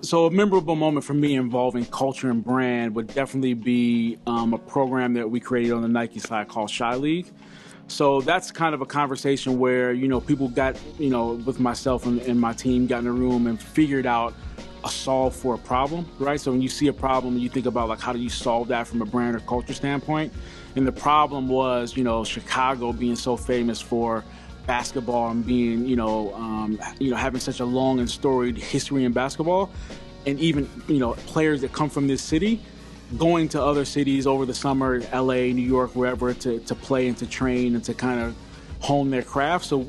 So a memorable moment for me involving culture and brand would definitely be a program that we created on the Nike side called Shy League. So that's kind of a conversation where, people got, with myself and my team got in a room and figured out a solve for a problem, right? So when you see a problem, you think about like, how do you solve that from a brand or culture standpoint? And the problem was, Chicago being so famous for basketball and being, having such a long and storied history in basketball, and even, players that come from this city going to other cities over the summer, LA, New York, wherever, to play and to train and to kind of hone their craft. So,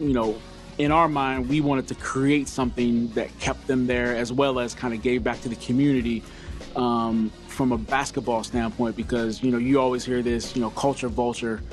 in our mind, we wanted to create something that kept them there as well as kind of gave back to the community from a basketball standpoint, because, you always hear this, culture vulture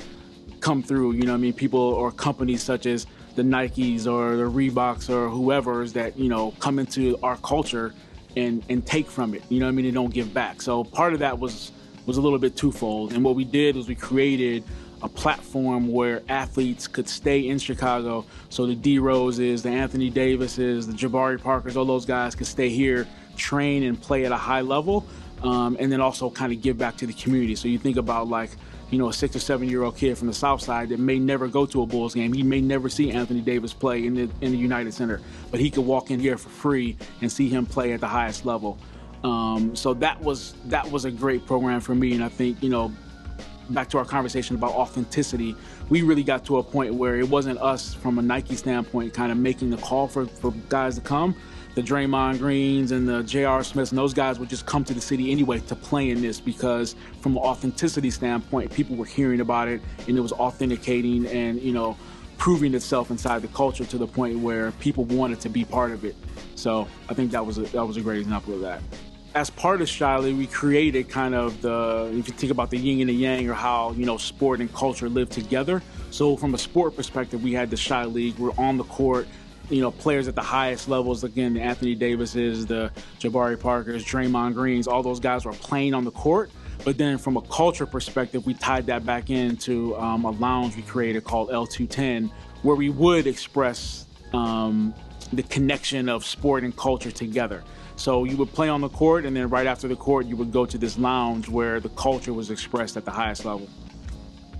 come through, people or companies such as the Nikes or the Reeboks or whoever's that, come into our culture and take from it, they don't give back. So part of that was a little bit twofold. And what we did was we created a platform where athletes could stay in Chicago. So the D Roses, the Anthony Davises, the Jabari Parkers, all those guys could stay here, train and play at a high level, and then also kind of give back to the community. So you think about like, a 6 or 7-year-old kid from the South Side that may never go to a Bulls game. He may never see Anthony Davis play in the United Center, but he could walk in here for free and see him play at the highest level. So that was a great program for me. And I think, back to our conversation about authenticity, we really got to a point where it wasn't us from a Nike standpoint kind of making the call for guys to come. The Draymond Greens and the J.R. Smiths and those guys would just come to the city anyway to play in this, because from an authenticity standpoint, people were hearing about it and it was authenticating and, proving itself inside the culture to the point where people wanted to be part of it. So I think that was a great example of that. As part of Shy League, we created kind of if you think about the yin and the yang, or how, sport and culture live together. So from a sport perspective, we had the Shy League. We're on the court, players at the highest levels, again, the Anthony Davises, the Jabari Parkers, Draymond Greens, all those guys were playing on the court. But then from a culture perspective, we tied that back into a lounge we created called L210, where we would express the connection of sport and culture together. So you would play on the court, and then right after the court, you would go to this lounge where the culture was expressed at the highest level.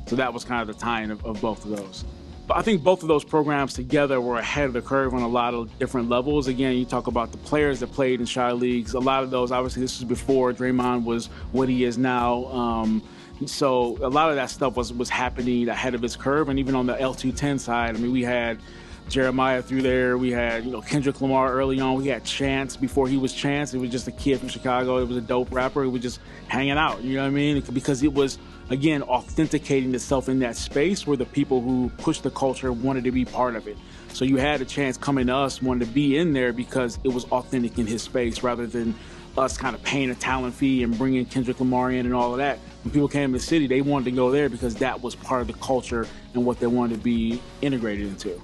So that was kind of the tie-in of both of those. But I think both of those programs together were ahead of the curve on a lot of different levels. Again, you talk about the players that played in Shy Leagues. A lot of those, obviously, this was before Draymond was what he is now. So a lot of that stuff was happening ahead of its curve. And even on the L210 side, we had Jeremiah through there. We had, Kendrick Lamar early on. We had Chance before he was Chance. It was just a kid from Chicago. It was a dope rapper. It was just hanging out, because it was, again, authenticating itself in that space where the people who pushed the culture wanted to be part of it. So you had a Chance coming to us, wanted to be in there because it was authentic in his space, rather than us kind of paying a talent fee and bringing Kendrick Lamar in and all of that. When people came to the city, they wanted to go there because that was part of the culture and what they wanted to be integrated into.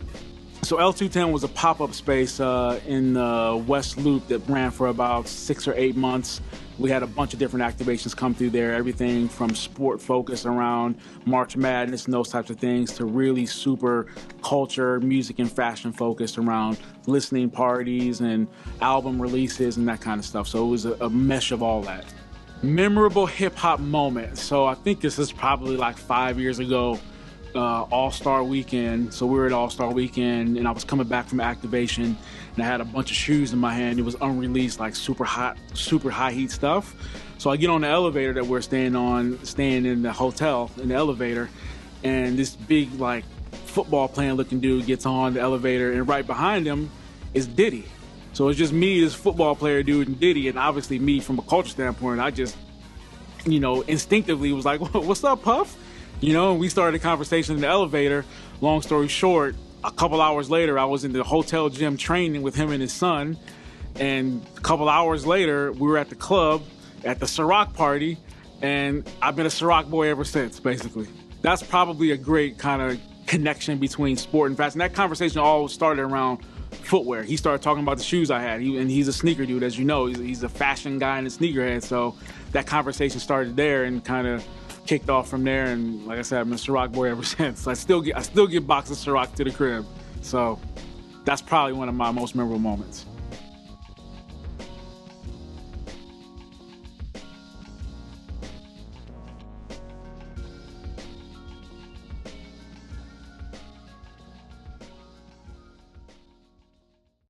So L210 was a pop-up space in the West Loop that ran for about 6 or 8 months. We had a bunch of different activations come through there, everything from sport focused around March Madness and those types of things to really super culture, music, and fashion focused around listening parties and album releases and that kind of stuff. So it was a mesh of all that. Memorable hip-hop moment. So I think this is probably like 5 years ago. All-Star Weekend. So we were at All-Star Weekend and I was coming back from activation and I had a bunch of shoes in my hand. It was unreleased, like super high heat stuff. So I get on the elevator that we're staying in the hotel in the elevator, and this big like football playing looking dude gets on the elevator, and right behind him is Diddy. So it's just me, this football player dude, and Diddy, and obviously me from a culture standpoint, I just, instinctively was like, what's up, Puff? We started a conversation in the elevator. Long story short, a couple hours later, I was in the hotel gym training with him and his son. And a couple hours later, we were at the club at the Ciroc party. And I've been a Ciroc Boy ever since, basically. That's probably a great kind of connection between sport and fashion. That conversation all started around footwear. He started talking about the shoes I had. And he's a sneaker dude, as you know. He's a fashion guy and a sneakerhead. So that conversation started there and kind of kicked off from there, and like I said, I've been a Ciroc Boy ever since. I still get boxes of Ciroc to the crib. So that's probably one of my most memorable moments.